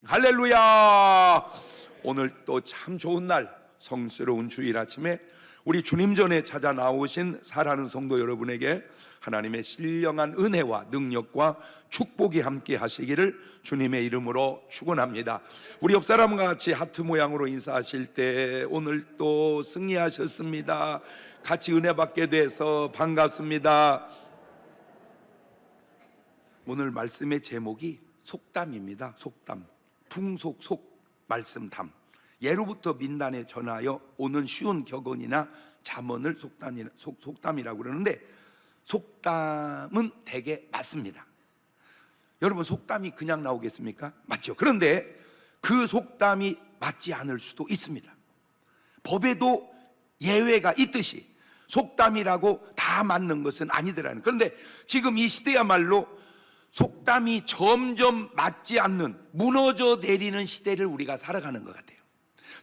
할렐루야. 오늘 또 참 좋은 날, 성스러운 주일 아침에 우리 주님 전에 찾아 나오신 사랑하는 성도 여러분에게 하나님의 신령한 은혜와 능력과 축복이 함께 하시기를 주님의 이름으로 축원합니다. 우리 옆 사람과 같이 하트 모양으로 인사하실 때 오늘 또 승리하셨습니다. 같이 은혜 받게 돼서 반갑습니다. 오늘 말씀의 제목이 속담입니다. 속담. 풍속속 말씀담. 예로부터 민단에 전하여 오는 쉬운 격언이나 잠언을 속담이라고 그러는데, 속담은 대개 맞습니다. 여러분, 속담이 그냥 나오겠습니까? 맞죠? 그런데 그 속담이 맞지 않을 수도 있습니다. 법에도 예외가 있듯이 속담이라고 다 맞는 것은 아니더라는. 그런데 지금 이 시대야말로 속담이 점점 맞지 않는, 무너져 내리는 시대를 우리가 살아가는 것 같아요.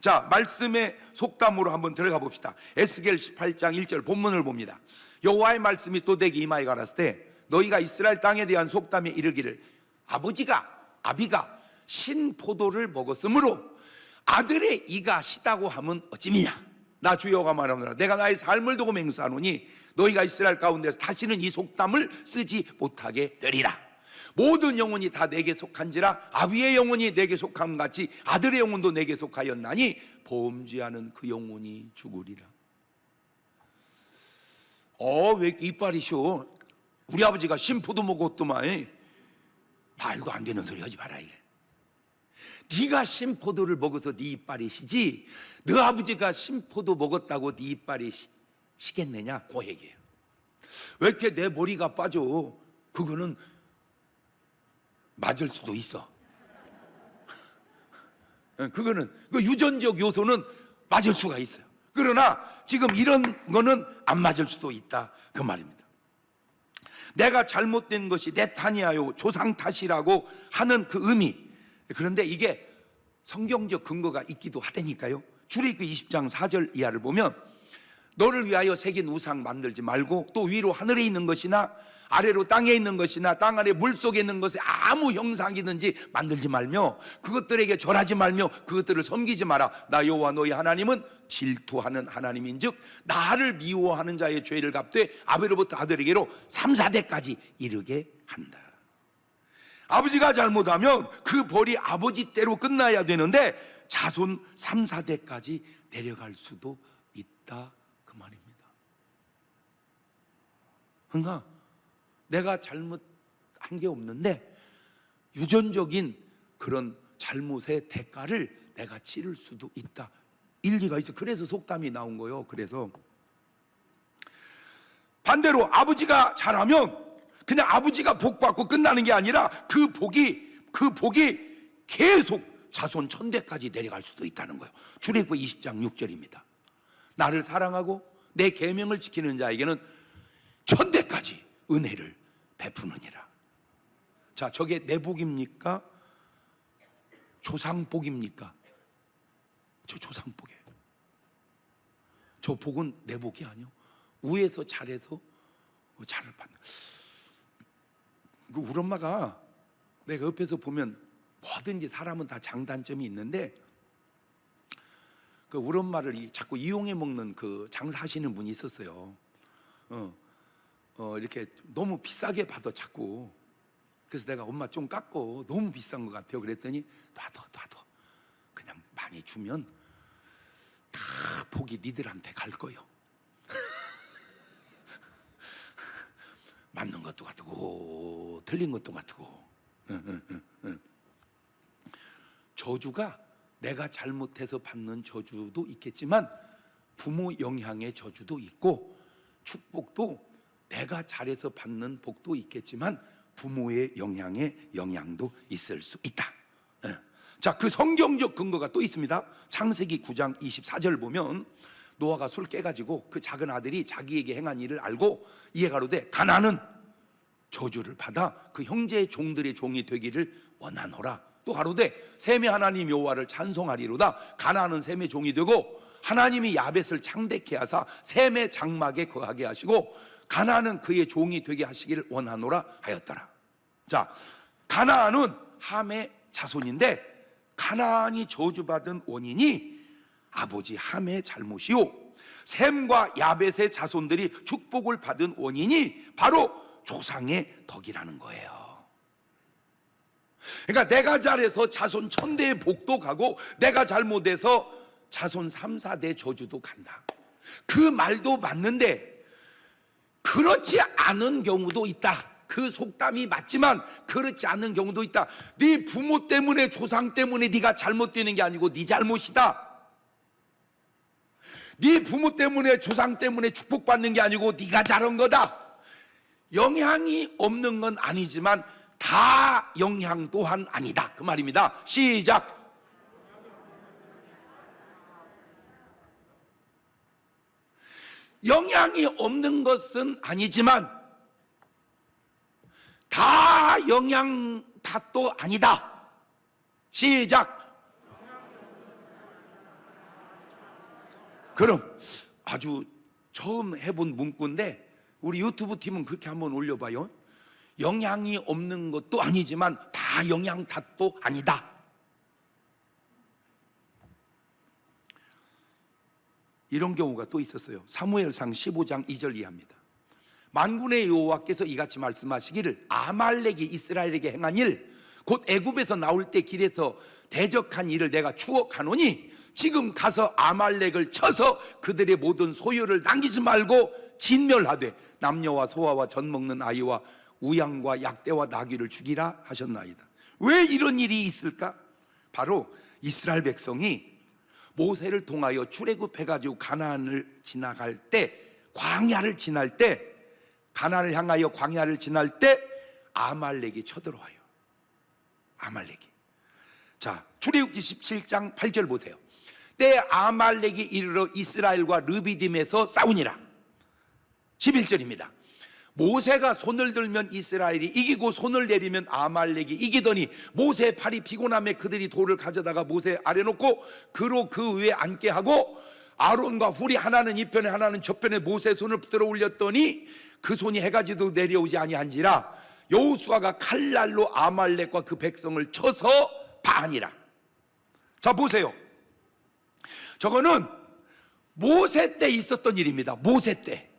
자, 말씀의 속담으로 한번 들어가 봅시다. 에스겔 18장 1절 본문을 봅니다. 여호와의 말씀이 또 내게 임하여 가라사대 때 너희가 이스라엘 땅에 대한 속담에 이르기를 아비가 신포도를 먹었으므로 아들의 이가 시다고 하면 어찌미냐. 나 주여가 말하노라. 내가 나의 삶을 두고 맹세하노니 너희가 이스라엘 가운데서 다시는 이 속담을 쓰지 못하게 되리라. 모든 영혼이 다 내게 속한지라 아비의 영혼이 내게 속함 같이 아들의 영혼도 내게 속하였나니 범죄하는 그 영혼이 죽으리라. 왜 이렇게 이빨이셔? 우리 아버지가 신포도 먹었더만. 말도 안 되는 소리 하지 마라. 이게 네가 신포도를 먹어서 네 이빨이시지 너 아버지가 신포도 먹었다고 네 이빨이 시겠느냐, 그 얘기예요. 왜 이렇게 내 머리가 빠져? 그거는 맞을 수도 있어. 그거는 그 유전적 요소는 맞을 수가 있어요. 그러나 지금 이런 거는 안 맞을 수도 있다, 그 말입니다. 내가 잘못된 것이 내 탓이야요, 조상 탓이라고 하는 그 의미. 그런데 이게 성경적 근거가 있기도 하다니까요. 출애굽기 20장 4절 이하를 보면 너를 위하여 새긴 우상 만들지 말고 또 위로 하늘에 있는 것이나 아래로 땅에 있는 것이나 땅 아래 물속에 있는 것에 아무 형상이든지 만들지 말며 그것들에게 절하지 말며 그것들을 섬기지 마라. 나 여호와 너희 하나님은 질투하는 하나님인즉 나를 미워하는 자의 죄를 갚되 아버지로부터 아들에게로 3, 4대까지 이르게 한다. 아버지가 잘못하면 그 벌이 아버지 때로 끝나야 되는데 자손 3, 4대까지 내려갈 수도 있다, 그 말입니다. 그러니까 내가 잘못한 게 없는데 유전적인 그런 잘못의 대가를 내가 치를 수도 있다. 일리가 있어. 그래서 속담이 나온 거예요. 그래서 반대로 아버지가 잘하면 그냥 아버지가 복 받고 끝나는 게 아니라 그 복이 계속 자손 1000대까지 내려갈 수도 있다는 거예요. 출애굽기 20장 6절입니다. 나를 사랑하고 내 계명을 지키는 자에게는 1000대까지 은혜를 베푸느니라. 자, 저게 내 복입니까? 조상복입니까? 저 조상복이에요. 저 복은 내 복이 아니요, 위에서 잘해서 잘을 받는. 우리 엄마가, 내가 옆에서 보면 뭐든지 사람은 다 장단점이 있는데 그 우리 엄마를 자꾸 이용해 먹는 그 장사하시는 분이 있었어요. 이렇게 너무 비싸게 받아 자꾸. 그래서 내가 엄마 좀 깎고, 너무 비싼 것 같아요. 그랬더니 놔둬 그냥 많이 주면 다 복이 니들한테 갈 거요. 맞는 것도 같고 틀린 것도 같고. 저주가 내가 잘못해서 받는 저주도 있겠지만 부모 영향의 저주도 있고, 축복도 내가 잘해서 받는 복도 있겠지만 부모의 영향도 있을 수 있다. 자, 그 성경적 근거가 또 있습니다. 창세기 9장 24절 보면 노아가 술 깨가지고 그 작은 아들이 자기에게 행한 일을 알고 이에 가로되 가나안은 저주를 받아 그 형제의 종들의 종이 되기를 원하노라. 또 가로되 셈의 하나님 여호와를 찬송하리로다. 가나안은 셈의 종이 되고 하나님이 야벳을 창대케 하사 셈의 장막에 거하게 하시고 가나안은 그의 종이 되게 하시기를 원하노라 하였더라. 자, 가나안은 함의 자손인데 가나안이 저주받은 원인이 아버지 함의 잘못이요, 셈과 야벳의 자손들이 축복을 받은 원인이 바로 조상의 덕이라는 거예요. 그러니까 내가 잘해서 자손 1000대의 복도 가고, 내가 잘못해서 자손 3, 4대 저주도 간다. 그 말도 맞는데 그렇지 않은 경우도 있다. 그 속담이 맞지만 그렇지 않은 경우도 있다. 네 부모 때문에, 조상 때문에 네가 잘못되는 게 아니고 네 잘못이다. 네 부모 때문에, 조상 때문에 축복받는 게 아니고 네가 잘한 거다. 영향이 없는 건 아니지만 다 영향 또한 아니다, 그 말입니다. 시작. 영향이 없는 것은 아니지만 다 영향 탓도 아니다. 시작. 그럼 아주 처음 해본 문구인데 우리 유튜브 팀은 그렇게 한번 올려봐요. 영향이 없는 것도 아니지만 다 영향 탓도 아니다. 이런 경우가 또 있었어요. 사무엘상 15장 2절 이하입니다. 만군의 여호와께서 이같이 말씀하시기를, 아말렉이 이스라엘에게 행한 일, 곧 애굽에서 나올 때 길에서 대적한 일을 내가 추억하노니 지금 가서 아말렉을 쳐서 그들의 모든 소유를 남기지 말고 진멸하되 남녀와 소아와 젖 먹는 아이와 우양과 약대와 나귀를 죽이라 하셨나이다. 왜 이런 일이 있을까? 바로 이스라엘 백성이 모세를 통하여 출애굽해가지고 가나안을 지나갈 때, 광야를 지날 때, 가나안을 향하여 광야를 지날 때 아말렉이 쳐들어와요. 아말렉이. 자, 출애굽기 17장 8절 보세요. 때 아말렉이 이르러 이스라엘과 르비딤에서 싸우니라. 11절입니다. 모세가 손을 들면 이스라엘이 이기고 손을 내리면 아말렉이 이기더니 모세의 팔이 피곤함에 그들이 돌을 가져다가 모세 아래 놓고 그로 그 위에 앉게 하고 아론과 훌이 하나는 이 편에 하나는 저 편에 모세의 손을 들어 올렸더니 그 손이 해가지도 내려오지 아니한지라. 여호수아가 칼날로 아말렉과 그 백성을 쳐서 파하니라. 자, 보세요. 저거는 모세 때 있었던 일입니다. 모세 때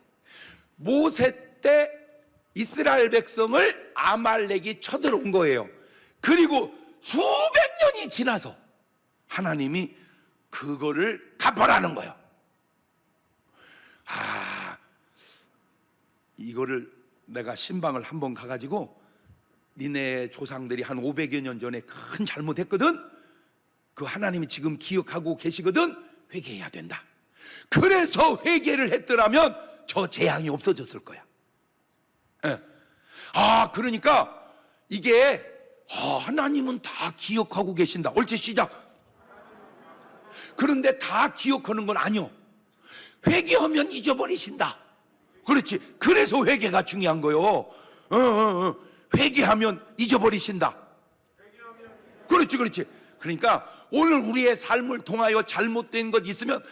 이스라엘 백성을 아말렉이 쳐들어온 거예요. 그리고 수백 년이 지나서 하나님이 그거를 갚아라는 거예요. 이거를 내가 신방을 한번 가가지고 니네 조상들이 한 500여 년 전에 큰 잘못했거든. 그 하나님이 지금 기억하고 계시거든. 회개해야 된다. 그래서 회개를 했더라면 저 재앙이 없어졌을 거야. 그러니까 이게 하나님은 다 기억하고 계신다. 옳지, 시작. 그런데 다 기억하는 건 아니요. 회개하면 잊어버리신다. 그렇지. 그래서 회개가 중요한 거요. 회개하면 잊어버리신다. 그렇지. 그러니까 오늘 우리의 삶을 통하여 잘못된 것 있으면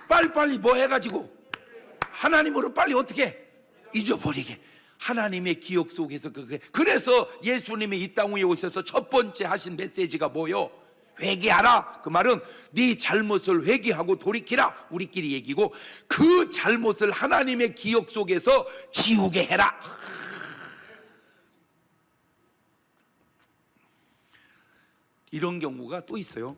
빨리빨리 뭐 해가지고 하나님으로 빨리 어떻게 잊어버리게. 하나님의 기억 속에서 그게. 그래서 예수님이 이 땅 위에 오셔서 첫 번째 하신 메시지가 뭐요? 회개하라. 그 말은 네 잘못을 회개하고 돌이키라. 우리끼리 얘기고, 그 잘못을 하나님의 기억 속에서 지우게 해라. 이런 경우가 또 있어요.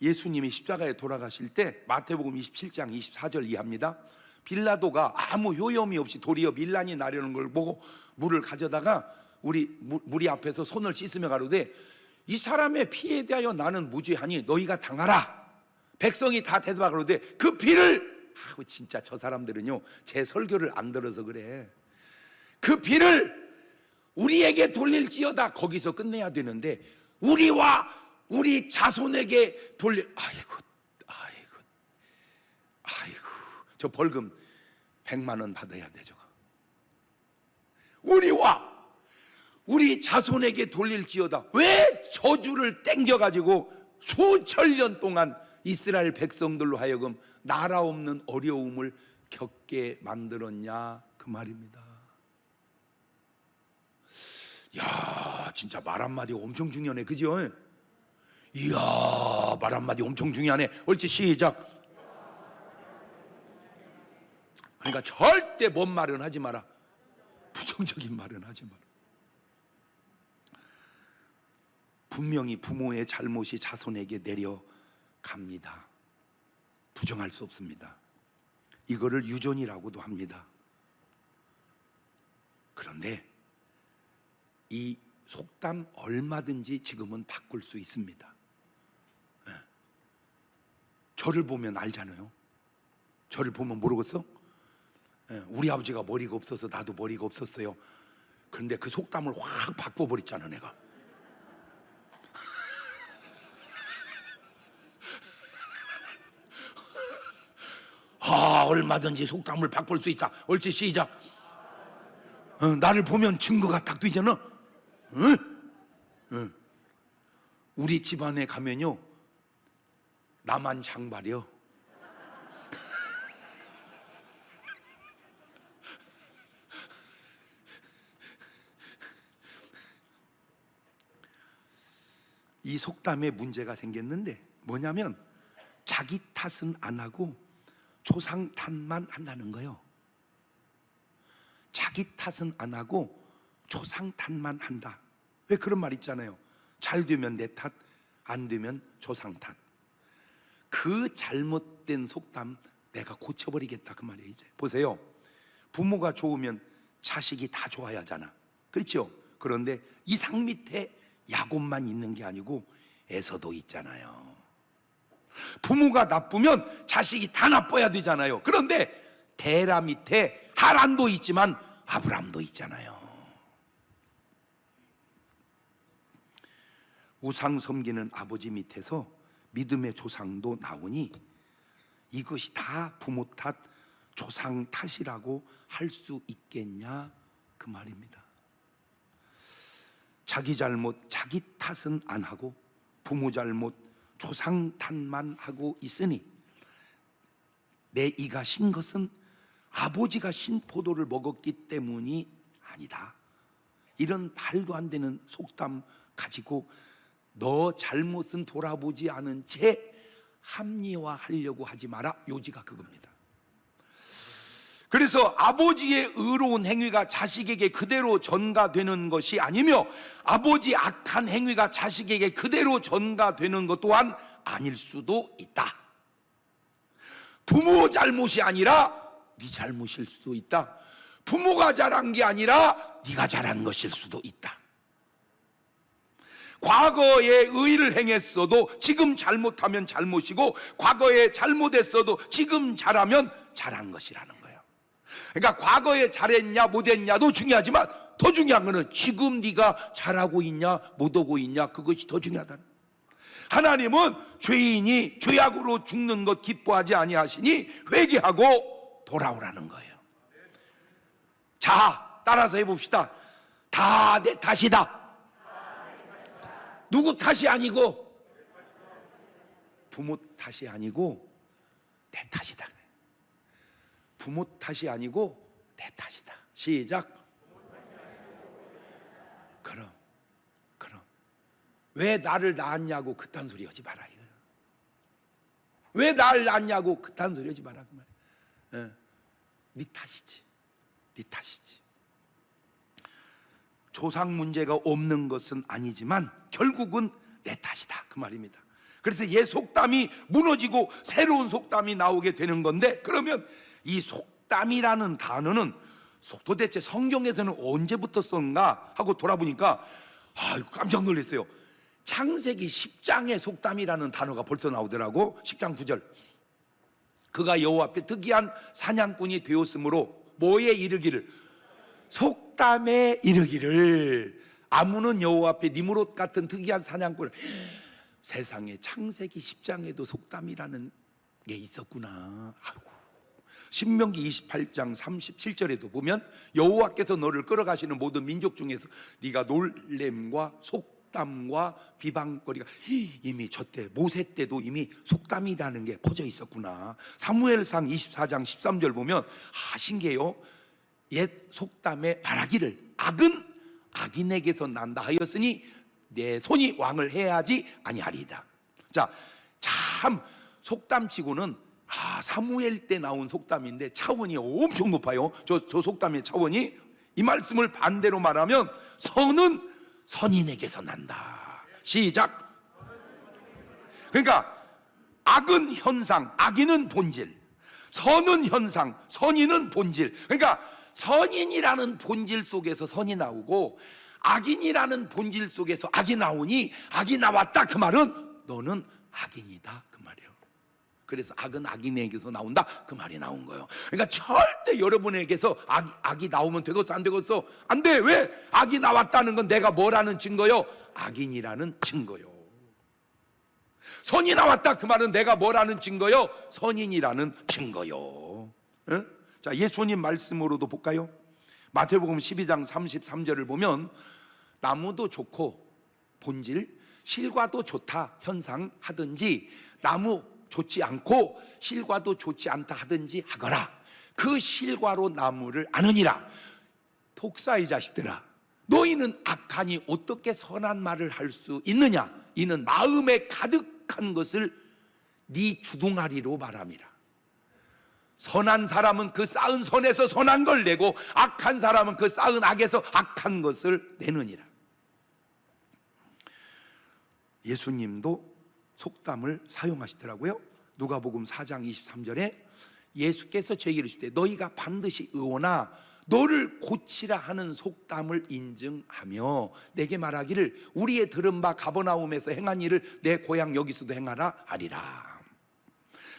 예수님이 십자가에 돌아가실 때 마태복음 27장 24절 이하입니다. 빌라도가 아무 효염이 없이 도리어 밀란이 나려는 걸 보고 물을 가져다가 무리 앞에서 손을 씻으며 가로되 이 사람의 피에 대하여 나는 무죄하니 너희가 당하라. 백성이 다 대답하거든. 그 피를, 진짜 저 사람들은요 제 설교를 안 들어서 그래. 그 피를 우리에게 돌릴지어다. 거기서 끝내야 되는데 우리와 우리 자손에게 돌릴. 아이고 저 벌금 100만 원 받아야 돼. 저거 우리와 우리 자손에게 돌릴지어다. 왜 저주를 땡겨가지고 수천 년 동안 이스라엘 백성들로 하여금 나라 없는 어려움을 겪게 만들었냐, 그 말입니다. 야, 진짜 말 한마디가 엄청 중요하네, 그죠? 이야, 말 한마디 엄청 중요하네. 옳지, 시작. 그러니까 절대 뭔 말은 하지 마라. 부정적인 말은 하지 마라. 분명히 부모의 잘못이 자손에게 내려갑니다. 부정할 수 없습니다. 이거를 유전이라고도 합니다. 그런데 이 속담 얼마든지 지금은 바꿀 수 있습니다. 저를 보면 알잖아요. 저를 보면 모르겠어? 우리 아버지가 머리가 없어서 나도 머리가 없었어요. 그런데 그 속담을 확 바꿔버렸잖아 내가. 얼마든지 속담을 바꿀 수 있다. 옳지, 시작. 나를 보면 증거가 딱 되잖아. 우리 집안에 가면요, 나만 장발이요. 이 속담에 문제가 생겼는데 뭐냐면 자기 탓은 안 하고 조상 탓만 한다는 거예요. 자기 탓은 안 하고 조상 탓만 한다. 왜 그런 말 있잖아요. 잘 되면 내 탓, 안 되면 조상 탓. 그 잘못된 속담 내가 고쳐버리겠다 그 말이에요. 이제 보세요. 부모가 좋으면 자식이 다 좋아야 하잖아. 그렇죠? 그런데 이상 밑에 야곱만 있는 게 아니고 에서도 있잖아요. 부모가 나쁘면 자식이 다 나빠야 되잖아요. 그런데 데라 밑에 하란도 있지만 아브람도 있잖아요. 우상 섬기는 아버지 밑에서 믿음의 조상도 나오니 이것이 다 부모 탓, 조상 탓이라고 할 수 있겠냐 그 말입니다. 자기 잘못, 자기 탓은 안 하고 부모 잘못, 조상 탓만 하고 있으니 내 이가 신 것은 아버지가 신 포도를 먹었기 때문이 아니다. 이런 말도 안 되는 속담 가지고 너 잘못은 돌아보지 않은 채 합리화하려고 하지 마라. 요지가 그겁니다. 그래서 아버지의 의로운 행위가 자식에게 그대로 전가되는 것이 아니며 아버지 악한 행위가 자식에게 그대로 전가되는 것 또한 아닐 수도 있다. 부모 잘못이 아니라 네 잘못일 수도 있다. 부모가 잘한 게 아니라 네가 잘한 것일 수도 있다. 과거에 의를 행했어도 지금 잘못하면 잘못이고 과거에 잘못했어도 지금 잘하면 잘한 것이라는 거예요. 그러니까 과거에 잘했냐 못했냐도 중요하지만 더 중요한 것은 지금 네가 잘하고 있냐 못하고 있냐 그것이 더 중요하다는 거예요. 하나님은 죄인이 죄악으로 죽는 것 기뻐하지 아니하시니 회개하고 돌아오라는 거예요. 자, 따라서 해봅시다. 다 내 탓이다. 누구 탓이 아니고 부모 탓이 아니고 내 탓이다. 부모 탓이 아니고 내 탓이다. 시작. 그럼 왜 나를 낳았냐고 그딴 소리 하지 마라 이거야. 왜 나를 낳았냐고 그딴 소리 하지 마라 그 말이야. 네 탓이지. 네 탓이지. 조상 문제가 없는 것은 아니지만 결국은 내 탓이다 그 말입니다. 그래서 옛 속담이 무너지고 새로운 속담이 나오게 되는 건데, 그러면 이 속담이라는 단어는 도대체 성경에서는 언제부터 썼나 하고 돌아보니까 깜짝 놀랐어요. 창세기 10장에 속담이라는 단어가 벌써 나오더라고. 10장 9절. 그가 여호와 앞에 특이한 사냥꾼이 되었으므로 뭐에 이르기를? 속담에 이르기를. 아무는 여호와 앞에 니므롯 같은 특이한 사냥꾼을. 세상에 창세기 10장에도 속담이라는 게 있었구나. 아이고. 신명기 28장 37절에도 보면 여호와께서 너를 끌어가시는 모든 민족 중에서 네가 놀램과 속담과 비방거리가 이미 저때 모세 때도 이미 속담이라는 게 퍼져 있었구나. 사무엘상 24장 13절 보면 신기해요. 옛 속담에 말하기를 악은 악인에게서 난다 하였으니 내 손이 왕을 해야지 아니하리이다. 자, 참 속담치고는 사무엘 때 나온 속담인데 차원이 엄청 높아요. 저 속담의 차원이, 이 말씀을 반대로 말하면 선은 선인에게서 난다. 시작. 그러니까 악은 현상, 악인은 본질, 선은 현상, 선인은 본질. 그러니까 선인이라는 본질 속에서 선이 나오고 악인이라는 본질 속에서 악이 나오니, 악이 나왔다 그 말은 너는 악인이다 그 말이에요. 그래서 악은 악인에게서 나온다 그 말이 나온 거예요. 그러니까 절대 여러분에게서 악이 나오면 되겠어 안 되겠어? 안 돼. 왜? 악이 나왔다는 건 내가 뭐라는 증거요? 악인이라는 증거요. 선이 나왔다 그 말은 내가 뭐라는 증거요? 선인이라는 증거요. 응? 자, 예수님 말씀으로도 볼까요? 마태복음 12장 33절을 보면 나무도 좋고 본질, 실과도 좋다 현상 하든지, 나무 좋지 않고 실과도 좋지 않다 하든지 하거라. 그 실과로 나무를 아느니라. 독사 이 자식들아, 너희는 악하니 어떻게 선한 말을 할 수 있느냐? 이는 마음에 가득한 것을 네 주둥아리로 말함이라. 선한 사람은 그 쌓은 선에서 선한 걸 내고 악한 사람은 그 쌓은 악에서 악한 것을 내느니라. 예수님도 속담을 사용하시더라고요. 누가복음 4장 23절에 예수께서 저에게 이르시되 너희가 반드시 의오나 너를 고치라 하는 속담을 인증하며 내게 말하기를 우리의 들은 바 가버나움에서 행한 일을 내 고향 여기서도 행하라 하리라.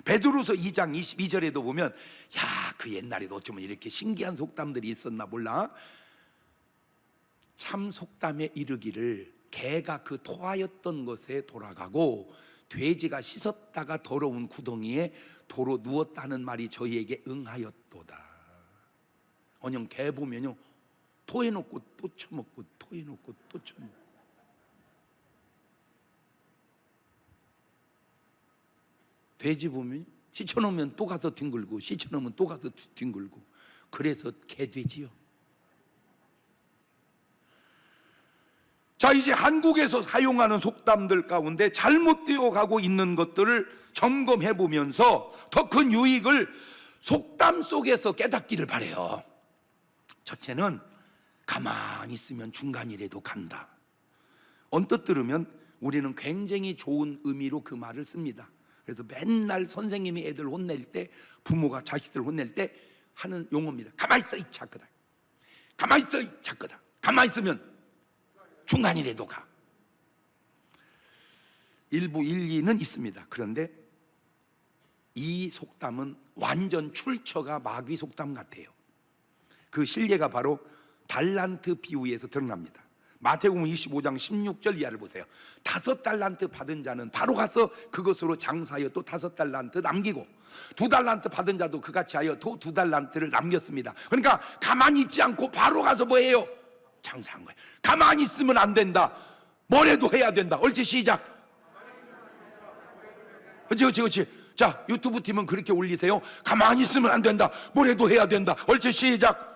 베드로서 2장 22절에도 보면 그 옛날에도 어쩌면 이렇게 신기한 속담들이 있었나 몰라. 참 속담에 이르기를 개가 그 토하였던 것에 돌아가고 돼지가 씻었다가 더러운 구덩이에 도로 누웠다는 말이 저희에게 응하였도다. 언영 개 보면요, 토해놓고 또 처먹고 토해놓고 또 처먹고. 돼지 보면 씻어놓으면 또 가서 뒹굴고 씻어놓으면 또 가서 뒹굴고. 그래서 개돼지요. 자, 이제 한국에서 사용하는 속담들 가운데 잘못되어 가고 있는 것들을 점검해 보면서 더 큰 유익을 속담 속에서 깨닫기를 바래요. 첫째는 가만히 있으면 중간이라도 간다. 언뜻 들으면 우리는 굉장히 좋은 의미로 그 말을 씁니다. 그래서 맨날 선생님이 애들 혼낼 때, 부모가 자식들 혼낼 때 하는 용어입니다. 가만히 있어 이 착거다. 가만히 있어 이 착거다. 가만히 있으면 중간이라도 가. 일부 일리는 있습니다. 그런데 이 속담은 완전 출처가 마귀 속담 같아요. 그 실례가 바로 달란트 비유에서 드러납니다. 마태복음 25장 16절 이하를 보세요. 5달란트 받은 자는 바로 가서 그것으로 장사하여 또 5달란트 남기고 2달란트 받은 자도 그같이 하여 또 2달란트를 남겼습니다. 그러니까 가만히 있지 않고 바로 가서 뭐해요? 장사한 거예요. 가만히 있으면 안 된다. 뭐래도 해야 된다. 옳지, 시작. 그렇지. 자, 유튜브 팀은 그렇게 올리세요. 가만히 있으면 안 된다. 뭐래도 해야 된다. 옳지, 시작.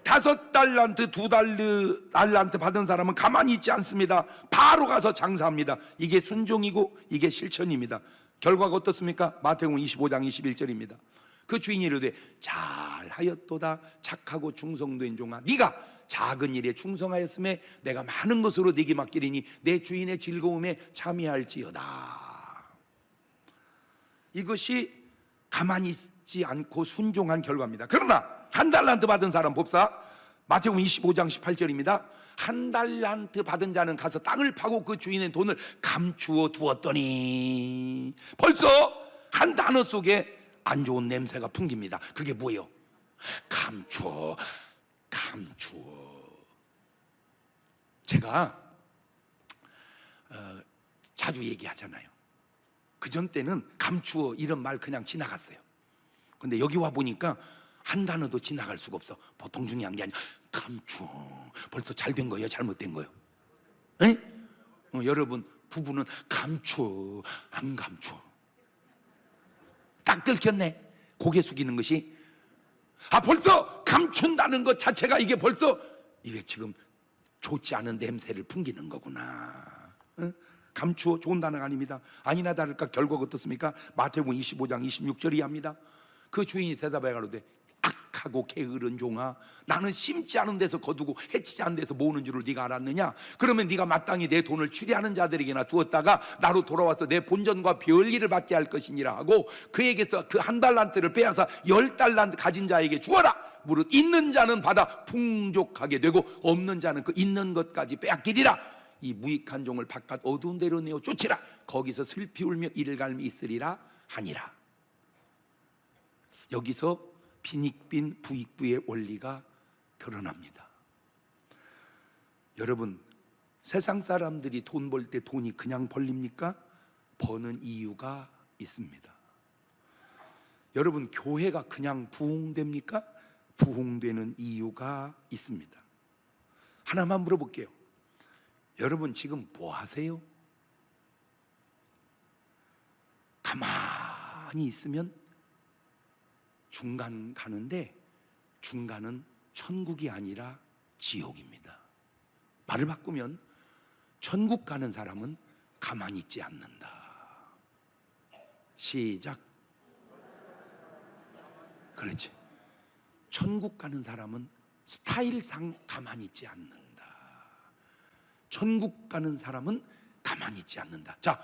5달란트, 2달란트 받은 사람은 가만히 있지 않습니다. 바로 가서 장사합니다. 이게 순종이고 이게 실천입니다. 결과가 어떻습니까? 마태복음 25장 21절입니다. 그 주인이 이르되 잘하였도다 착하고 충성된 종아, 네가 작은 일에 충성하였음에 내가 많은 것으로 네게 맡기리니 내 주인의 즐거움에 참여할지어다. 이것이 가만히 있지 않고 순종한 결과입니다. 그러나 1달란트 받은 사람 봅사. 마태복음 25장 18절입니다. 1달란트 받은 자는 가서 땅을 파고 그 주인의 돈을 감추어 두었더니 벌써 한 단어 속에 안 좋은 냄새가 풍깁니다. 그게 뭐예요? 감추어. 제가 자주 얘기하잖아요. 그전 때는 감추어 이런 말 그냥 지나갔어요. 근데 여기 와 보니까 한 단어도 지나갈 수가 없어. 보통 중요한 게 아니라 감추어. 벌써 잘된 거예요? 잘못된 거예요? 여러분 부부는 감추어 안 감추어? 딱 들켰네. 고개 숙이는 것이. 벌써 감춘다는 것 자체가 이게 벌써 이게 지금 좋지 않은 냄새를 풍기는 거구나. 응? 감추어 좋은 단어가 아닙니다. 아니나 다를까 결과가 어떻습니까? 마태복음 25장 26절이 합니다. 그 주인이 대답해 가로되 악하고 게으른 종아, 나는 심지 않은 데서 거두고 해치지 않은 데서 모으는 줄을 네가 알았느냐? 그러면 네가 마땅히 내 돈을 추리하는 자들에게나 두었다가 나로 돌아와서 내 본전과 별일을 받게 할 것이니라 하고, 그에게서 그 한 달란트를 빼앗아 10달란트 가진 자에게 주어라. 무릇 있는 자는 받아 풍족하게 되고 없는 자는 그 있는 것까지 빼앗기리라. 이 무익한 종을 바깥 어두운 데로 내어 쫓으라. 거기서 슬피 울며 이를 갈미 있으리라 하니라. 여기서 빈익빈 부익부의 원리가 드러납니다. 여러분, 세상 사람들이 돈 벌 때 돈이 그냥 벌립니까? 버는 이유가 있습니다. 여러분, 교회가 그냥 부흥됩니까? 부흥되는 이유가 있습니다. 하나만 물어볼게요. 여러분 지금 뭐 하세요? 가만히 있으면 중간 가는데 중간은 천국이 아니라 지옥입니다. 말을 바꾸면 천국 가는 사람은 가만히 있지 않는다. 시작. 그렇지. 천국 가는 사람은 스타일상 가만히 있지 않는다. 천국 가는 사람은 가만히 있지 않는다. 자,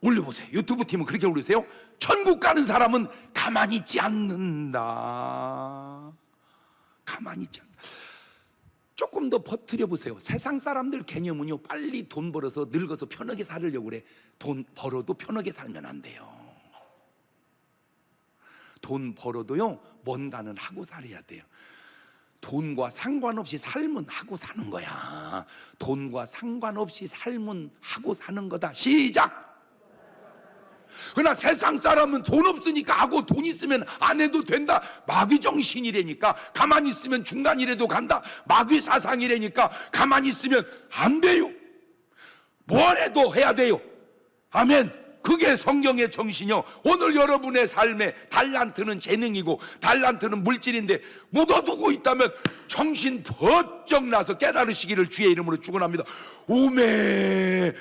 올려보세요. 유튜브 팀은 그렇게 올리세요. 천국 가는 사람은 가만히 있지 않는다. 가만히 있지 않는다. 조금 더 버티려 보세요. 세상 사람들 개념은요, 빨리 돈 벌어서 늙어서 편하게 살려고 그래. 돈 벌어도 편하게 살면 안 돼요. 돈 벌어도요, 뭔가는 하고 살아야 돼요. 돈과 상관없이 삶은 하고 사는 거야. 돈과 상관없이 삶은 하고 사는 거다. 시작. 그러나 세상 사람은 돈 없으니까 하고 돈 있으면 안 해도 된다. 마귀 정신이라니까. 가만히 있으면 중간이라도 간다. 마귀 사상이라니까. 가만히 있으면 안 돼요. 뭘 해도 해야 돼요. 아멘. 그게 성경의 정신이요. 오늘 여러분의 삶에 달란트는 재능이고 달란트는 물질인데 묻어두고 있다면 정신 번쩍 나서 깨달으시기를 주의 이름으로 축원합니다. 오메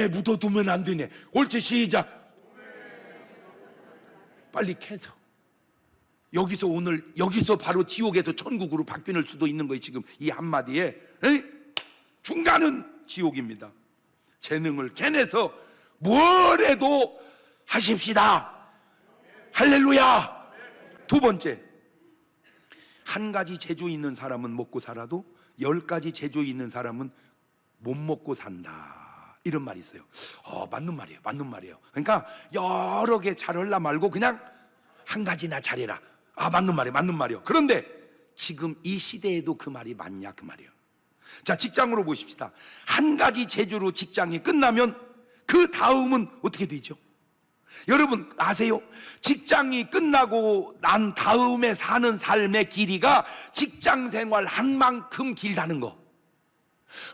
묻어두면 안 되네. 옳지. 시작. 빨리 캐서 여기서 오늘 여기서 바로 지옥에서 천국으로 바뀌는 수도 있는 거예요. 지금 이 한마디에. 에이? 중간은 지옥입니다. 재능을 캐내서 뭘 해도 하십시다. 할렐루야. 두 번째, 한 가지 재주 있는 사람은 먹고 살아도 10가지 재주 있는 사람은 못 먹고 산다. 이런 말이 있어요. 맞는 말이에요. 맞는 말이에요. 그러니까 여러 개 잘하려 말고 그냥 한 가지나 잘해라. 맞는 말이에요. 맞는 말이에요. 그런데 지금 이 시대에도 그 말이 맞냐, 그 말이에요. 자, 직장으로 보십시다. 한 가지 재주로 직장이 끝나면 그 다음은 어떻게 되죠? 여러분 아세요? 직장이 끝나고 난 다음에 사는 삶의 길이가 직장 생활 한 만큼 길다는 거.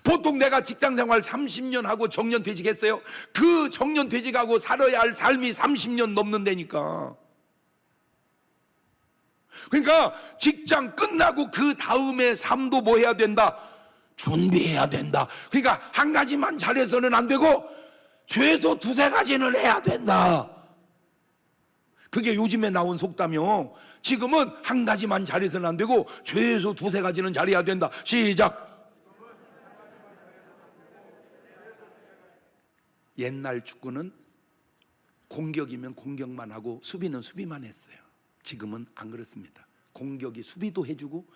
보통 내가 직장 생활 30년 하고 정년퇴직했어요. 그 정년퇴직하고 살아야 할 삶이 30년 넘는다니까. 그러니까 직장 끝나고 그 다음에 삶도 뭐 해야 된다? 준비해야 된다. 그러니까 한 가지만 잘해서는 안 되고 최소 2-3가지는 해야 된다. 그게 요즘에 나온 속담이요. 지금은 한 가지만 잘해서는 안 되고 최소 2-3가지는 잘해야 된다. 시작. 옛날 축구는 공격이면 공격만 하고 수비는 수비만 했어요. 지금은 안 그렇습니다. 공격이 수비도 해주고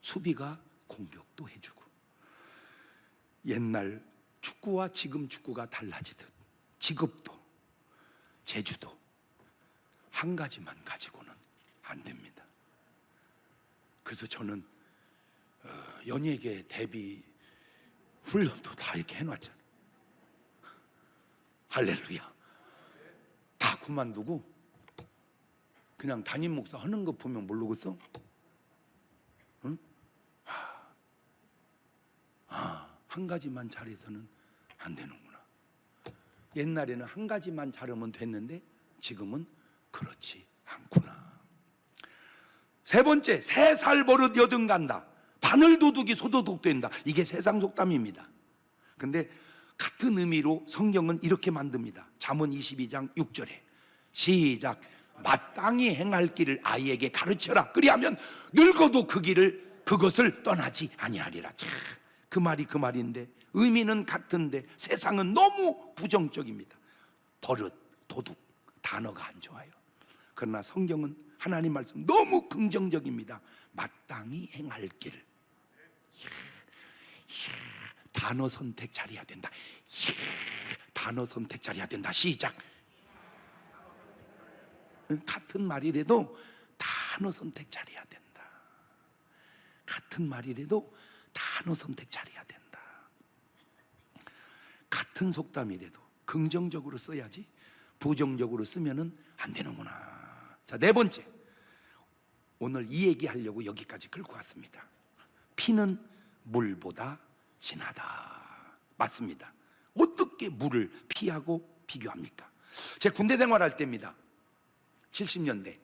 수비가 공격도 해주고. 옛날 축구와 지금 축구가 달라지듯 직업도 재주도 한 가지만 가지고는 안 됩니다. 그래서 저는 연예계 데뷔 훈련도 다 이렇게 해놨잖아요. 할렐루야. 다 그만두고 그냥 담임 목사 하는 거 보면 모르겠어? 응? 한 가지만 잘해서는 안 되는구나. 옛날에는 한 가지만 잘하면 됐는데 지금은 그렇지 않구나. 세 번째, 3살 버릇 여든 간다. 바늘 도둑이 소도둑된다. 이게 세상 속담입니다. 근데 같은 의미로 성경은 이렇게 만듭니다. 잠언 22장 6절에 시작. 마땅히 행할 길을 아이에게 가르쳐라. 그리하면 늙어도 그것을 떠나지 아니하리라. 참, 그 말이 그 말인데 의미는 같은데 세상은 너무 부정적입니다. 버릇, 도둑, 단어가 안 좋아요. 그러나 성경은 하나님 말씀 너무 긍정적입니다. 마땅히 행할 길. 단어 선택 잘해야 된다. 단어 선택 잘해야 된다. 시작. 같은 말이라도 단어 선택 잘해야 된다. 같은 말이라도 단어 선택 잘해야 된다. 같은 속담이라도 긍정적으로 써야지 부정적으로 쓰면은 안 되는구나. 자, 네 번째. 오늘 이 얘기 하려고 여기까지 끌고 왔습니다. 피는 물보다 진하다. 맞습니다. 어떻게 물을 피하고 비교합니까? 제 군대 생활할 때입니다. 70년대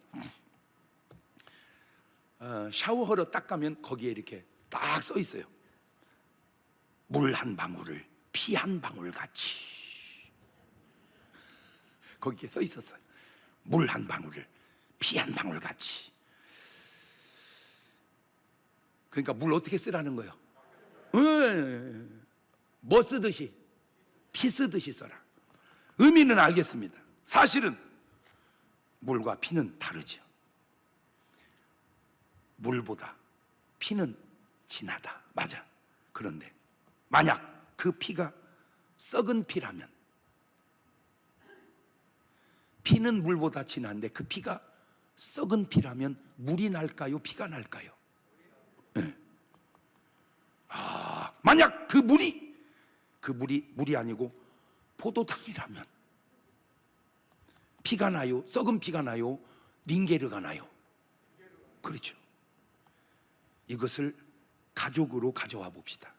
샤워하러 딱 가면 거기에 이렇게 딱 써 있어요. 물 한 방울을 피 한 방울 같이. 거기에 써 있었어요. 물 한 방울을 피 한 방울 같이. 그러니까 물 어떻게 쓰라는 거예요? 뭐 쓰듯이? 피 쓰듯이 써라. 의미는 알겠습니다. 사실은 물과 피는 다르죠. 물보다 피는 진하다. 맞아. 그런데 만약 그 피가 썩은 피라면, 피는 물보다 진한데 그 피가 썩은 피라면 물이 날까요? 피가 날까요? 네. 만약 그 물이 물이 아니고 포도당이라면 피가 나요? 썩은 피가 나요? 닌게르가 나요? 그렇죠. 이것을 가족으로 가져와 봅시다.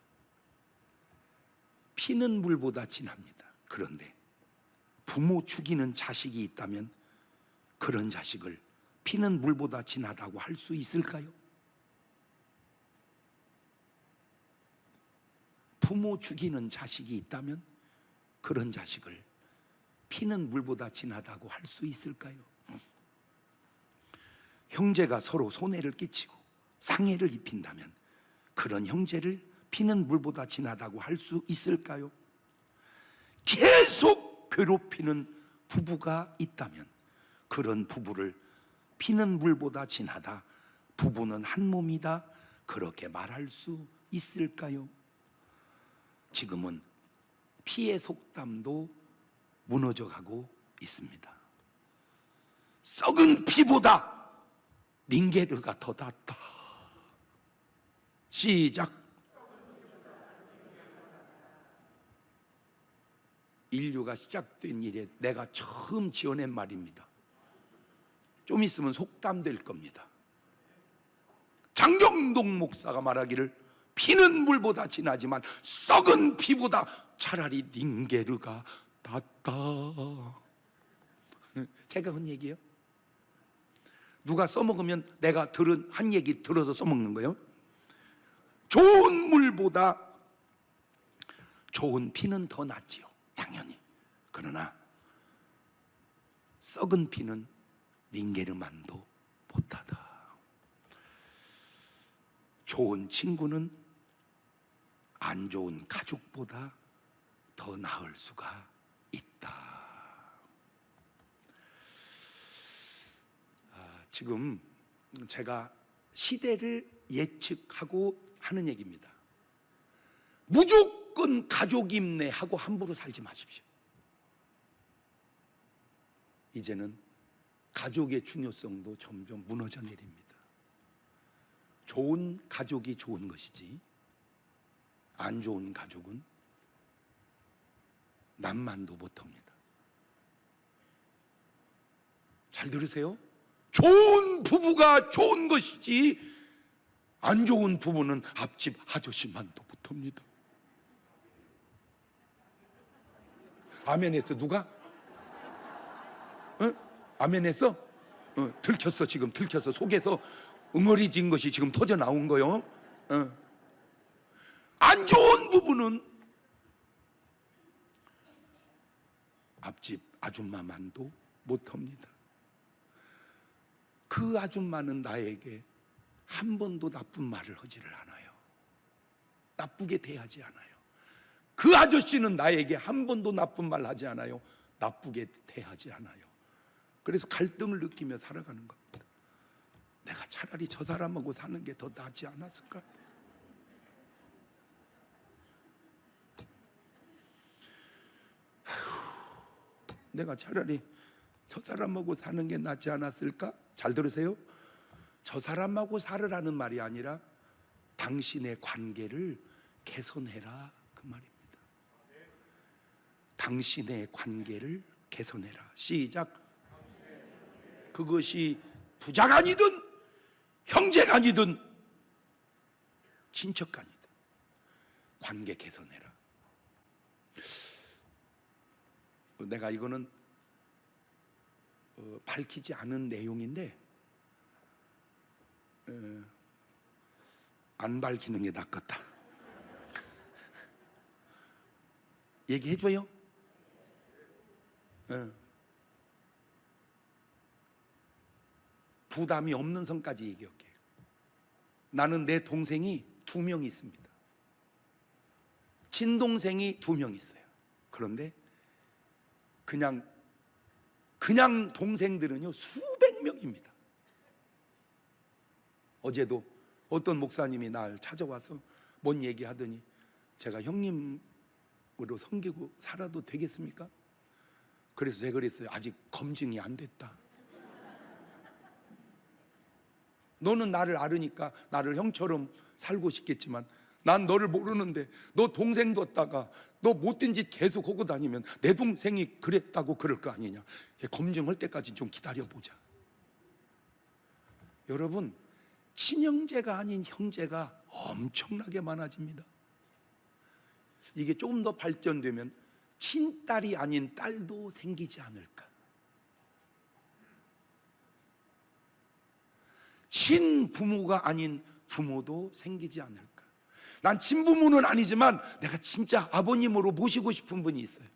피는 물보다 진합니다. 그런데 부모 죽이는 자식이 있다면 그런 자식을 피는 물보다 진하다고 할 수 있을까요? 부모 죽이는 자식이 있다면 그런 자식을 피는 물보다 진하다고 할 수 있을까요? 형제가 서로 손해를 끼치고 상해를 입힌다면 그런 형제를 피는 물보다 진하다고 할 수 있을까요? 계속 괴롭히는 부부가 있다면 그런 부부를 피는 물보다 진하다, 부부는 한 몸이다, 그렇게 말할 수 있을까요? 지금은 피의 속담도 무너져가고 있습니다. 썩은 피보다 닌게르가 더 낫다. 시작. 인류가 시작된 이래 내가 처음 지어낸 말입니다. 좀 있으면 속담 될 겁니다. 장경동 목사가 말하기를 피는 물보다 진하지만 썩은 피보다 차라리 닌게르가 낫다. 제가 한 얘기예요. 누가 써먹으면 내가 들은 한 얘기 들어서 써먹는 거예요. 좋은 물보다 좋은 피는 더 낫지요, 당연히. 그러나 썩은 피는 닌게르만도 못하다. 좋은 친구는 안 좋은 가족보다 더 나을 수가 있다. 지금 제가 시대를 예측하고 하는 얘기입니다. 무조건 가족 임내하고 함부로 살지 마십시오. 이제는 가족의 중요성도 점점 무너져 내립니다. 좋은 가족이 좋은 것이지 안 좋은 가족은 남만도 못합니다. 잘 들으세요? 좋은 부부가 좋은 것이지 안 좋은 부부는 앞집 아저씨만도 못합니다. 아멘 했어 누가? 아멘 했어? 들켰어. 지금 들켰어. 속에서 응어리진 것이 지금 터져 나온 거요. 안 좋은 부부는 앞집 아줌마만도 못합니다. 그 아줌마는 나에게 한 번도 나쁜 말을 하지를 않아요. 나쁘게 대하지 않아요. 그 아저씨는 나에게 한 번도 나쁜 말 하지 않아요. 나쁘게 대하지 않아요. 그래서 갈등을 느끼며 살아가는 겁니다. 내가 차라리 저 사람하고 사는 게 더 낫지 않았을까? 내가 차라리 저 사람하고 사는 게 낫지 않았을까? 잘 들으세요. 저 사람하고 살으라는 말이 아니라 당신의 관계를 개선해라, 그 말입니다. 당신의 관계를 개선해라. 시작. 그것이 부자간이든 형제간이든 친척간이든 관계 개선해라. 내가 이거는 밝히지 않은 내용인데 안 밝히는 게 낫겠다. 얘기해줘요. 부담이 없는 선까지 얘기할게요. 나는 내 동생이 2명 있습니다. 친동생이 2명 있어요. 그런데 그냥 동생들은요 수백 명입니다. 어제도 어떤 목사님이 날 찾아와서 뭔 얘기하더니 제가 형님으로 섬기고 살아도 되겠습니까? 그래서 제가 그랬어요. 아직 검증이 안 됐다. 너는 나를 알으니까 나를 형처럼 살고 싶겠지만 난 너를 모르는데 너 동생 뒀다가 너 못된 짓 계속 하고 다니면 내 동생이 그랬다고 그럴 거 아니냐. 검증할 때까지 좀 기다려보자. 여러분, 친형제가 아닌 형제가 엄청나게 많아집니다. 이게 조금 더 발전되면 친딸이 아닌 딸도 생기지 않을까. 친부모가 아닌 부모도 생기지 않을까. 난 친부모는 아니지만 내가 진짜 아버님으로 모시고 싶은 분이 있어요.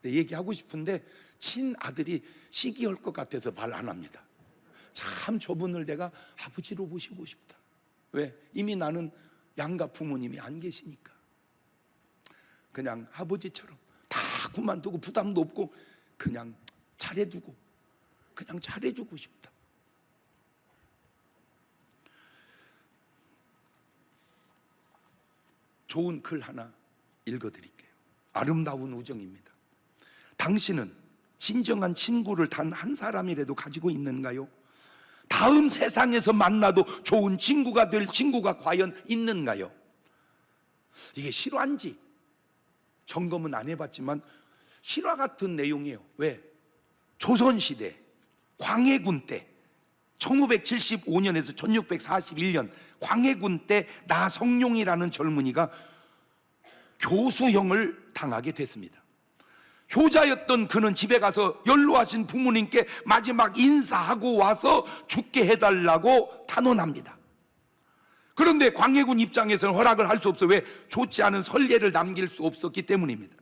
얘기하고 싶은데 친아들이 시기할 것 같아서 말 안 합니다. 참 저분을 내가 아버지로 모시고 싶다. 왜? 이미 나는 양가 부모님이 안 계시니까. 그냥 아버지처럼 다 그만두고 부담도 없고 그냥 잘해주고 싶다. 좋은 글 하나 읽어드릴게요. 아름다운 우정입니다. 당신은 진정한 친구를 단 한 사람이라도 가지고 있는가요? 다음 세상에서 만나도 좋은 친구가 될 친구가 과연 있는가요? 이게 실화인지 점검은 안 해봤지만 실화 같은 내용이에요. 왜? 조선시대 광해군 때 1575년에서 1641년 광해군 때 나성룡이라는 젊은이가 교수형을 당하게 됐습니다. 효자였던 그는 집에 가서 연로하신 부모님께 마지막 인사하고 와서 죽게 해달라고 탄원합니다. 그런데 광해군 입장에서는 허락을 할 수 없어. 왜? 좋지 않은 선례를 남길 수 없었기 때문입니다.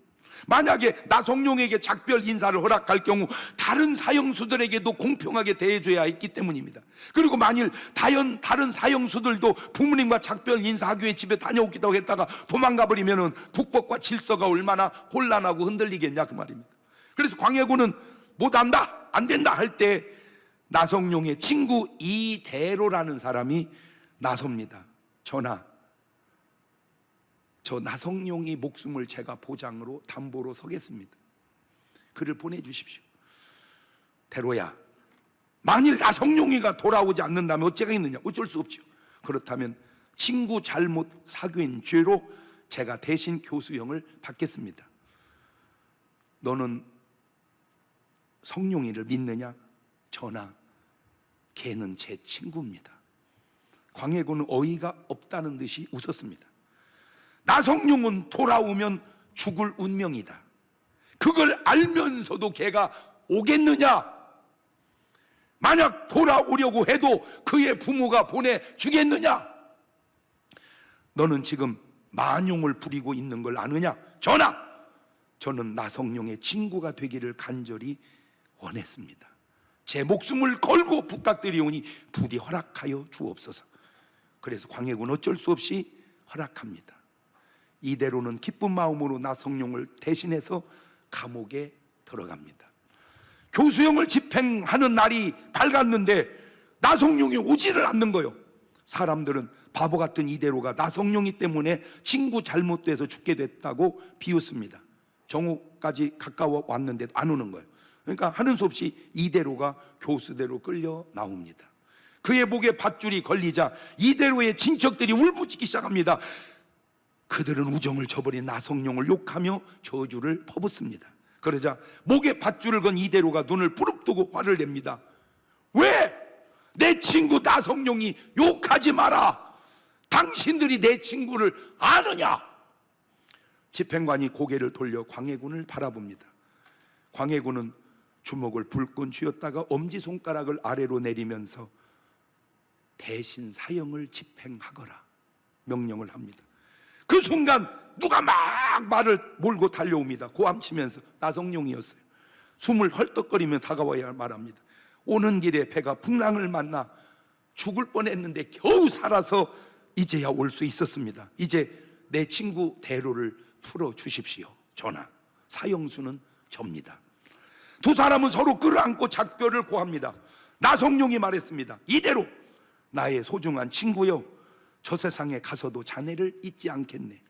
만약에 나성룡에게 작별 인사를 허락할 경우 다른 사형수들에게도 공평하게 대해줘야 했기 때문입니다. 그리고 만일 다른 사형수들도 부모님과 작별 인사하기 위해 집에 다녀오기도 했다가 도망가 버리면 국법과 질서가 얼마나 혼란하고 흔들리겠냐 그 말입니다. 그래서 광해군은 못한다, 안 된다 할 때 나성룡의 친구 이대로라는 사람이 나섭니다. 전하, 저 나성룡이 목숨을 제가 보장으로 담보로 서겠습니다. 글을 보내주십시오. 대로야, 만일 나성룡이가 돌아오지 않는다면 어째가 있느냐? 어쩔 수 없죠. 그렇다면 친구 잘못 사귄 죄로 제가 대신 교수형을 받겠습니다. 너는 성룡이를 믿느냐? 전하, 걔는 제 친구입니다. 광해군은 어이가 없다는 듯이 웃었습니다. 나성룡은 돌아오면 죽을 운명이다. 그걸 알면서도 걔가 오겠느냐? 만약 돌아오려고 해도 그의 부모가 보내주겠느냐? 너는 지금 만용을 부리고 있는 걸 아느냐? 전하, 저는 나성룡의 친구가 되기를 간절히 원했습니다. 제 목숨을 걸고 부탁드리오니 부디 허락하여 주옵소서. 그래서 광해군은 어쩔 수 없이 허락합니다. 이대로는 기쁜 마음으로 나성룡을 대신해서 감옥에 들어갑니다. 교수형을 집행하는 날이 밝았는데 나성룡이 오지를 않는 거예요. 사람들은 바보 같은 이대로가 나성룡이 때문에 친구 잘못돼서 죽게 됐다고 비웃습니다. 정오까지 가까워 왔는데도 안 오는 거예요. 그러니까 하는 수 없이 이대로가 교수대로 끌려 나옵니다. 그의 목에 밧줄이 걸리자 이대로의 친척들이 울부짖기 시작합니다. 그들은 우정을 저버린 나성룡을 욕하며 저주를 퍼붓습니다. 그러자 목에 밧줄을 건 이대로가 눈을 부릅뜨고 화를 냅니다. 왜? 내 친구 나성룡이 욕하지 마라. 당신들이 내 친구를 아느냐? 집행관이 고개를 돌려 광해군을 바라봅니다. 광해군은 주먹을 불끈 쥐었다가 엄지손가락을 아래로 내리면서 대신 사형을 집행하거라 명령을 합니다. 그 순간 누가 막 말을 몰고 달려옵니다. 고함치면서 나성룡이었어요. 숨을 헐떡거리며 다가와야 말합니다. 오는 길에 배가 풍랑을 만나 죽을 뻔했는데 겨우 살아서 이제야 올 수 있었습니다. 이제 내 친구 대로를 풀어주십시오. 전하, 사형수는 접니다. 두 사람은 서로 끌어안고 작별을 고합니다. 나성룡이 말했습니다. 이대로 나의 소중한 친구여, 저 세상에 가서도 자네를 잊지 않겠네.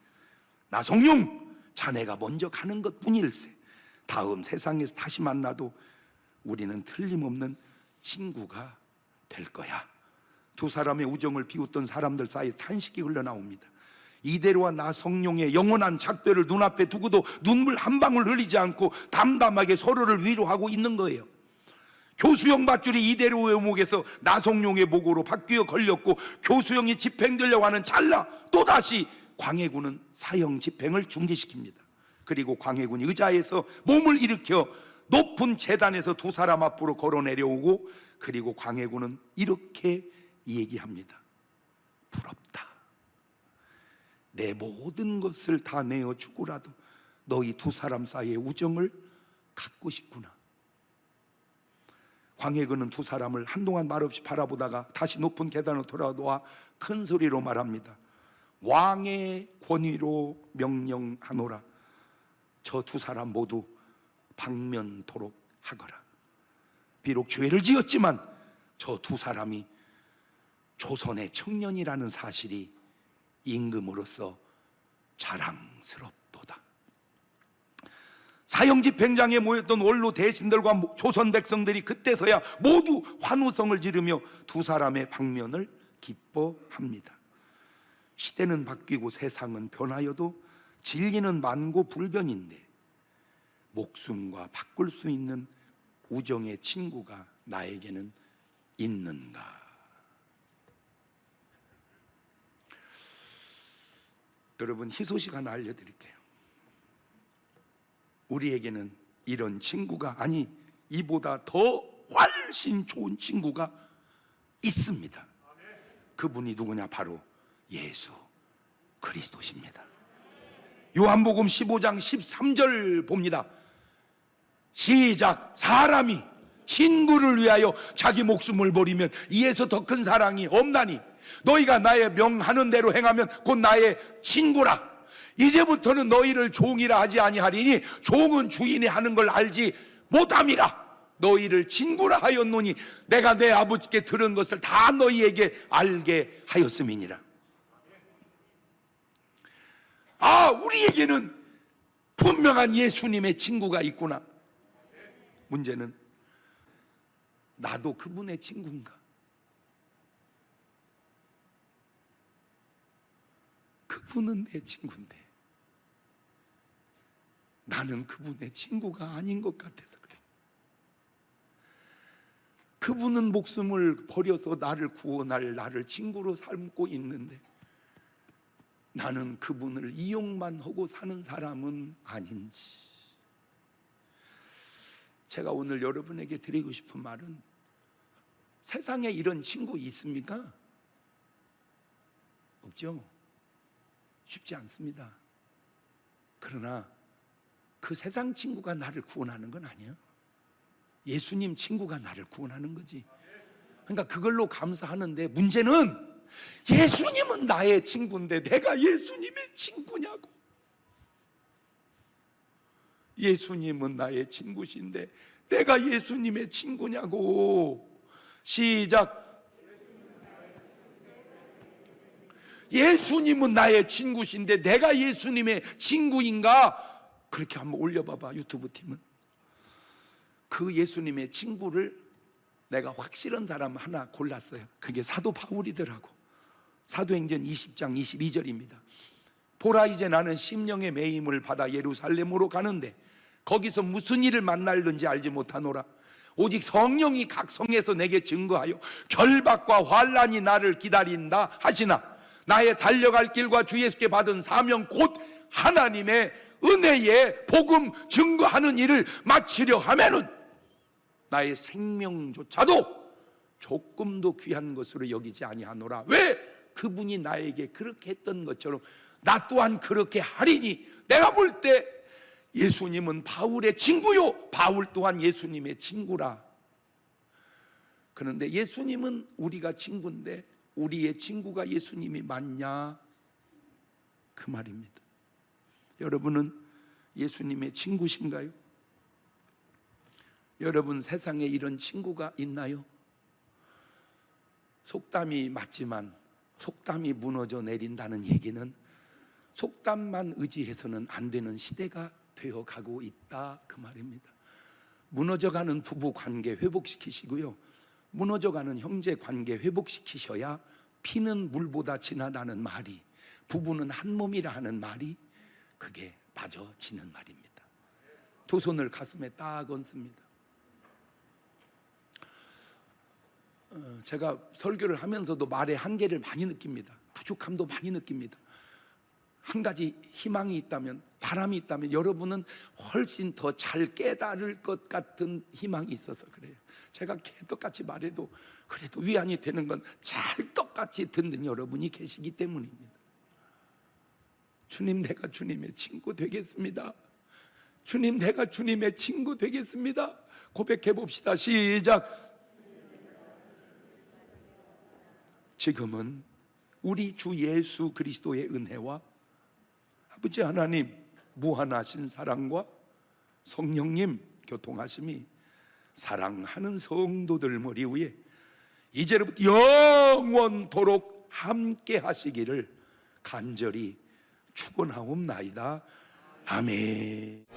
나성룡, 자네가 먼저 가는 것뿐일세. 다음 세상에서 다시 만나도 우리는 틀림없는 친구가 될 거야. 두 사람의 우정을 비웃던 사람들 사이에 탄식이 흘러나옵니다. 이대로와 나성룡의 영원한 작별을 눈앞에 두고도 눈물 한 방울 흘리지 않고 담담하게 서로를 위로하고 있는 거예요. 교수형 밧줄이 이대로의 목에서 나성룡의 목으로 바뀌어 걸렸고 교수형이 집행되려고 하는 찰나 또다시 광해군은 사형 집행을 중지시킵니다. 그리고 광해군이 의자에서 몸을 일으켜 높은 제단에서 두 사람 앞으로 걸어 내려오고, 그리고 광해군은 이렇게 얘기합니다. 부럽다. 내 모든 것을 다 내어주고라도 너희 두 사람 사이의 우정을 갖고 싶구나. 광해군은 두 사람을 한동안 말없이 바라보다가 다시 높은 계단으로 돌아와 큰 소리로 말합니다. 왕의 권위로 명령하노라. 저 두 사람 모두 방면토록 하거라. 비록 죄를 지었지만 저 두 사람이 조선의 청년이라는 사실이 임금으로서 자랑스럽도다. 사형집행장에 모였던 원로 대신들과 조선 백성들이 그때서야 모두 환호성을 지르며 두 사람의 방면을 기뻐합니다. 시대는 바뀌고 세상은 변하여도 진리는 만고불변인데 목숨과 바꿀 수 있는 우정의 친구가 나에게는 있는가? 여러분, 희소식 하나 알려드릴게요. 우리에게는 이런 친구가, 아니 이보다 더 훨씬 좋은 친구가 있습니다. 그분이 누구냐? 바로 예수 그리스도십니다. 요한복음 15장 13절 봅니다. 시작. 사람이 친구를 위하여 자기 목숨을 버리면 이에서 더 큰 사랑이 없나니 너희가 나의 명하는 대로 행하면 곧 나의 친구라. 이제부터는 너희를 종이라 하지 아니하리니 종은 주인이 하는 걸 알지 못함이라. 너희를 친구라 하였노니 내가 내 아버지께 들은 것을 다 너희에게 알게 하였음이니라. 아, 우리에게는 분명한 예수님의 친구가 있구나. 문제는 나도 그분의 친구인가? 그분은 내 친구인데 나는 그분의 친구가 아닌 것 같아서 그래. 그분은 목숨을 버려서 나를 구원할 나를 친구로 삼고 있는데 나는 그분을 이용만 하고 사는 사람은 아닌지. 제가 오늘 여러분에게 드리고 싶은 말은 세상에 이런 친구 있습니까? 없죠. 쉽지 않습니다. 그러나 그 세상 친구가 나를 구원하는 건 아니에요. 예수님 친구가 나를 구원하는 거지. 그러니까 그걸로 감사하는데, 문제는 예수님은 나의 친구인데 내가 예수님의 친구냐고. 예수님은 나의 친구신데 내가 예수님의 친구냐고. 시작. 예수님은 나의 친구신데 내가 예수님의 친구인가? 그렇게 한번 올려봐봐, 유튜브 팀은. 그 예수님의 친구를 내가 확실한 사람 하나 골랐어요. 그게 사도 바울이더라고. 사도행전 20장 22절입니다. 보라, 이제 나는 심령의 매임을 받아 예루살렘으로 가는데 거기서 무슨 일을 만날는지 알지 못하노라. 오직 성령이 각 성에서 내게 증거하여 결박과 환난이 나를 기다린다 하시나, 나의 달려갈 길과 주 예수께 받은 사명 곧 하나님의 은혜의 복음 증거하는 일을 마치려 하면은 나의 생명조차도 조금도 귀한 것으로 여기지 아니하노라. 왜? 그분이 나에게 그렇게 했던 것처럼 나 또한 그렇게 하리니. 내가 볼 때 예수님은 바울의 친구요, 바울 또한 예수님의 친구라. 그런데 예수님은 우리가 친구인데 우리의 친구가 예수님이 맞냐? 그 말입니다. 여러분은 예수님의 친구신가요? 여러분 세상에 이런 친구가 있나요? 속담이 맞지만 속담이 무너져 내린다는 얘기는 속담만 의지해서는 안 되는 시대가 되어 가고 있다, 그 말입니다. 무너져가는 부부 관계 회복시키시고요, 무너져가는 형제 관계 회복시키셔야 피는 물보다 진하다는 말이, 부부는 한 몸이라 하는 말이 그게 맞아지는 말입니다. 두 손을 가슴에 딱 얹습니다. 제가 설교를 하면서도 말의 한계를 많이 느낍니다. 부족함도 많이 느낍니다. 한 가지 희망이 있다면, 바람이 있다면 여러분은 훨씬 더 잘 깨달을 것 같은 희망이 있어서 그래요. 제가 개떡같이 말해도 그래도 위안이 되는 건 찰떡같이 듣는 여러분이 계시기 때문입니다. 주님, 내가 주님의 친구 되겠습니다. 주님, 내가 주님의 친구 되겠습니다. 고백해 봅시다. 시작. 지금은 우리 주 예수 그리스도의 은혜와 아버지 하나님 무한하신 사랑과 성령님 교통하심이 사랑하는 성도들 머리 위에 이제부터 영원토록 함께 하시기를 간절히 축원하옵나이다. 아멘.